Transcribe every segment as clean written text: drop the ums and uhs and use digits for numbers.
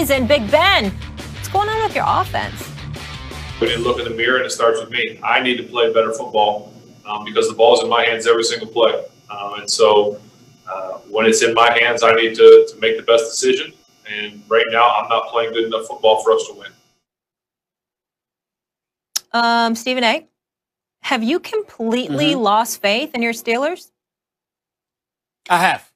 season. Big Ben, what's going on with your offense? We need to look in the mirror, and it starts with me. I need to play better football because the ball's in my hands every single play. And so when it's in my hands, I need to make the best decision. And right now, I'm not playing good enough football for us to win. Stephen A., have you completely lost faith in your Steelers? I have.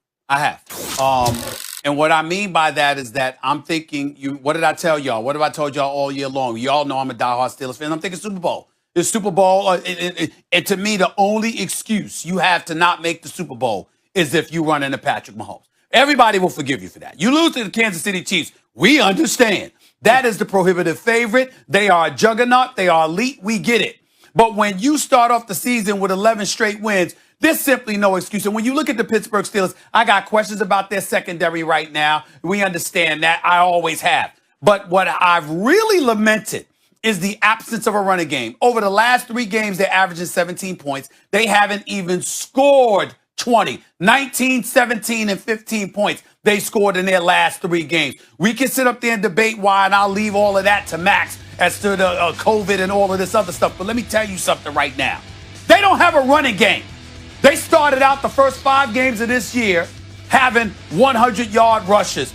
And what I mean by that is that I'm thinking, what did I tell y'all? What have I told y'all all year long? Y'all know I'm a diehard Steelers fan. I'm thinking Super Bowl. The Super Bowl, and to me, the only excuse you have to not make the Super Bowl is if you run into Patrick Mahomes. Everybody will forgive you for that. You lose to the Kansas City Chiefs. We understand. That is the prohibitive favorite. They are a juggernaut. They are elite. We get it. But when you start off the season with 11 straight wins, there's simply no excuse. And when you look at the Pittsburgh Steelers, I got questions about their secondary right now. We understand that. I always have. But what I've really lamented is the absence of a running game. Over the last 3 games, they're averaging 17 points. They haven't even scored 20, 19, 17, and 15 points they scored in their last 3 games. We can sit up there and debate why, and I'll leave all of that to Max as to the COVID and all of this other stuff. But let me tell you something right now. They don't have a running game. They started out the first 5 games of this year having 100-yard rushes,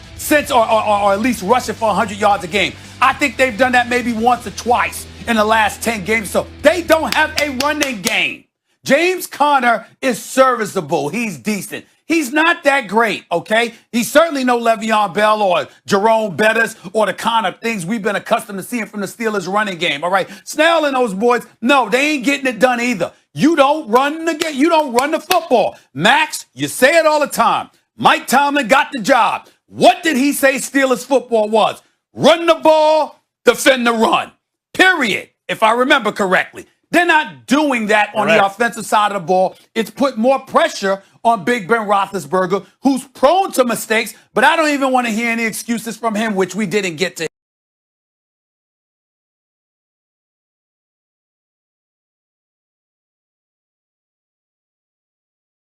or at least rushing for 100 yards a game. I think they've done that maybe once or twice in the last 10 games. So they don't have a running game. James Conner is serviceable. He's decent. He's not that great, okay? He's certainly no Le'Veon Bell or Jerome Bettis or the kind of things we've been accustomed to seeing from the Steelers running game, all right? Snell and those boys, no, they ain't getting it done either. You don't run the game. You don't run the football. Max, you say it all the time. Mike Tomlin got the job. What did he say Steelers football was? Run the ball, defend the run. Period, if I remember correctly. They're not doing that on the offensive side of the ball. It's put more pressure on Big Ben Roethlisberger, who's prone to mistakes, but I don't even want to hear any excuses from him, which we didn't get to.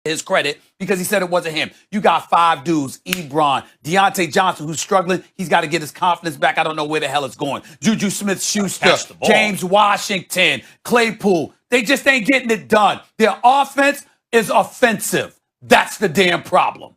His credit because he said it wasn't him. You got 5 dudes, Ebron, Deontay Johnson, who's struggling. He's got to get his confidence back. I don't know where the hell it's going. Juju Smith-Schuster, James Washington, Claypool. They just ain't getting it done. Their offense is offensive. That's the damn problem.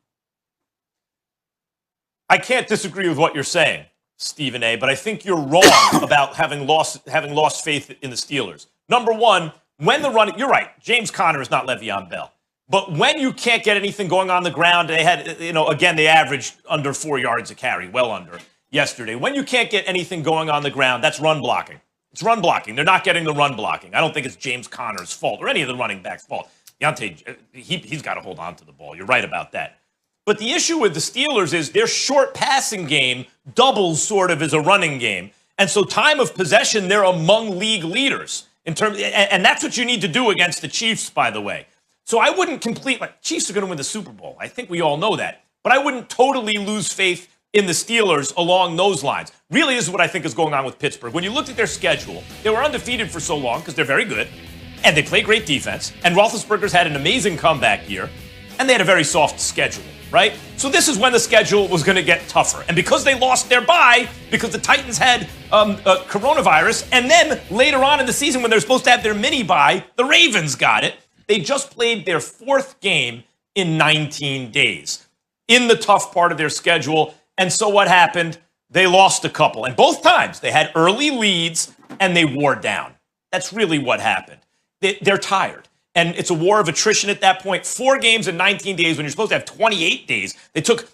I can't disagree with what you're saying, Stephen A., but I think you're wrong about having lost faith in the Steelers. Number one, when the running, you're right, James Conner is not Le'Veon Bell. But when you can't get anything going on the ground, they had, again, they averaged under 4 yards a carry, well under yesterday. When you can't get anything going on the ground, that's run blocking. It's run blocking. They're not getting the run blocking. I don't think it's James Conner's fault or any of the running backs' fault. Deontay, he's got to hold on to the ball. You're right about that. But the issue with the Steelers is their short passing game doubles sort of as a running game. And so time of possession, they're among league leaders in terms, and that's what you need to do against the Chiefs, by the way. So I wouldn't Chiefs are going to win the Super Bowl. I think we all know that. But I wouldn't totally lose faith in the Steelers along those lines. Really, this is what I think is going on with Pittsburgh. When you looked at their schedule, they were undefeated for so long because they're very good, and they play great defense, and Roethlisberger's had an amazing comeback year, and they had a very soft schedule, right? So this is when the schedule was going to get tougher. And because they lost their bye, because the Titans had coronavirus, and then later on in the season when they're supposed to have their mini bye, the Ravens got it. They just played their 4th game in 19 days in the tough part of their schedule. And so what happened? They lost a couple. And both times they had early leads and they wore down. That's really what happened. They're tired. And it's a war of attrition at that point. 4 games in 19 days when you're supposed to have 28 days. They took,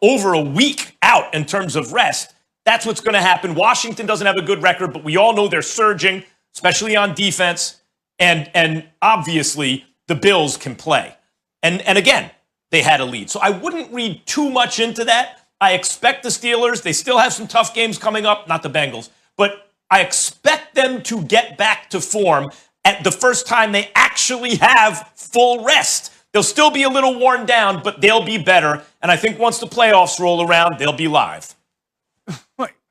over a week out in terms of rest. That's what's going to happen. Washington doesn't have a good record, but we all know they're surging, especially on defense. And obviously, the Bills can play. And again, they had a lead. So I wouldn't read too much into that. I expect the Steelers, they still have some tough games coming up, not the Bengals, but I expect them to get back to form at the first time they actually have full rest. They'll still be a little worn down, but they'll be better. And I think once the playoffs roll around, they'll be live.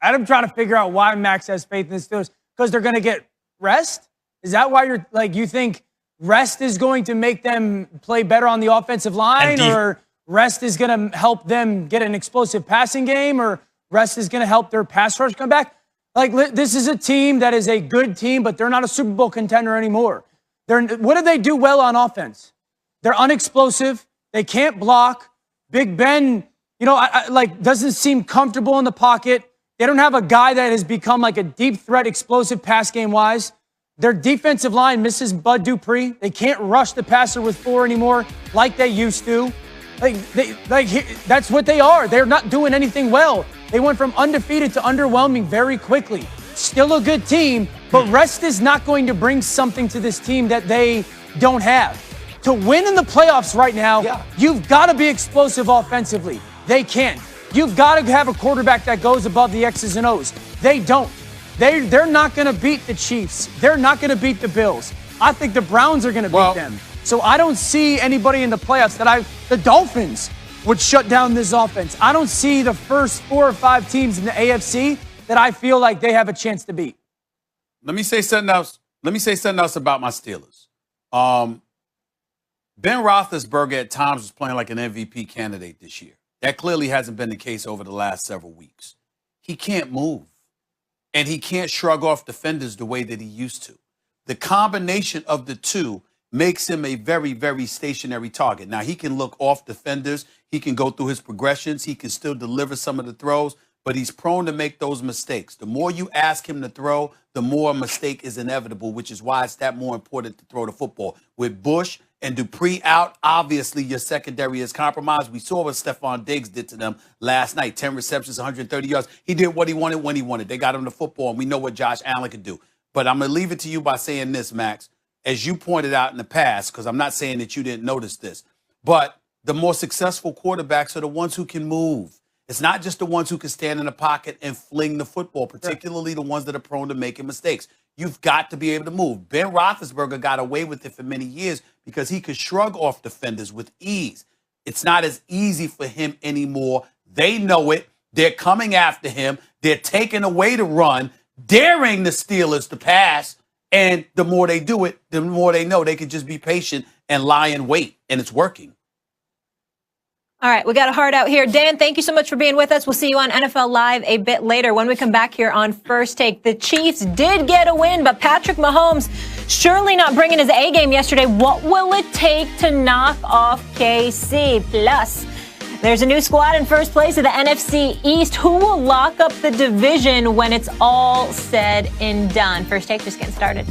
I'm trying to figure out why Max has faith in the Steelers. Because they're going to get rest? Is that why you think rest is going to make them play better on the offensive line, or rest is going to help them get an explosive passing game, or rest is going to help their pass rush come back. Like, this is a team that is a good team, but they're not a Super Bowl contender anymore. What do they do well on offense? They're unexplosive. They can't block. Big Ben, doesn't seem comfortable in the pocket. They don't have a guy that has become like a deep threat, explosive pass game wise. Their defensive line misses Bud Dupree. They can't rush the passer with 4 anymore like they used to. That's what they are. They're not doing anything well. They went from undefeated to underwhelming very quickly. Still a good team, but rest is not going to bring something to this team that they don't have. To win in the playoffs right now, you've got to be explosive offensively. They can't. You've got to have a quarterback that goes above the X's and O's. They don't. They're not going to beat the Chiefs. They're not going to beat the Bills. I think the Browns are going to beat them. So I don't see anybody in the playoffs the Dolphins would shut down this offense. I don't see the first 4 or 5 teams in the AFC that I feel like they have a chance to beat. Let me say something else. About my Steelers. Ben Roethlisberger at times was playing like an MVP candidate this year. That clearly hasn't been the case over the last several weeks. He can't move. And he can't shrug off defenders the way that he used to. The combination of the two makes him a very, very stationary target. Now, he can look off defenders. He can go through his progressions. He can still deliver some of the throws, but he's prone to make those mistakes. The more you ask him to throw, the more a mistake is inevitable, which is why it's that more important to throw the football. With Bush and Dupree out, obviously your secondary is compromised. We saw what Stephon Diggs did to them last night. 10 receptions, 130 yards. He did what he wanted when he wanted. They got him the football, and we know what Josh Allen could do. But I'm going to leave it to you by saying this, Max. As you pointed out in the past, because I'm not saying that you didn't notice this, but the more successful quarterbacks are the ones who can move. It's not just the ones who can stand in the pocket and fling the football, particularly the ones that are prone to making mistakes. You've got to be able to move. Ben Roethlisberger got away with it for many years because he could shrug off defenders with ease. It's not as easy for him anymore. They know it. They're coming after him. They're taking away the run, daring the Steelers to pass. And the more they do it, the more they know they can just be patient and lie in wait. And it's working. All right, we got a heart out here. Dan, thank you so much for being with us. We'll see you on NFL Live a bit later when we come back here on First Take. The Chiefs did get a win, but Patrick Mahomes surely not bringing his A game yesterday. What will it take to knock off KC? Plus, there's a new squad in first place of the NFC East. Who will lock up the division when it's all said and done? First Take just getting started.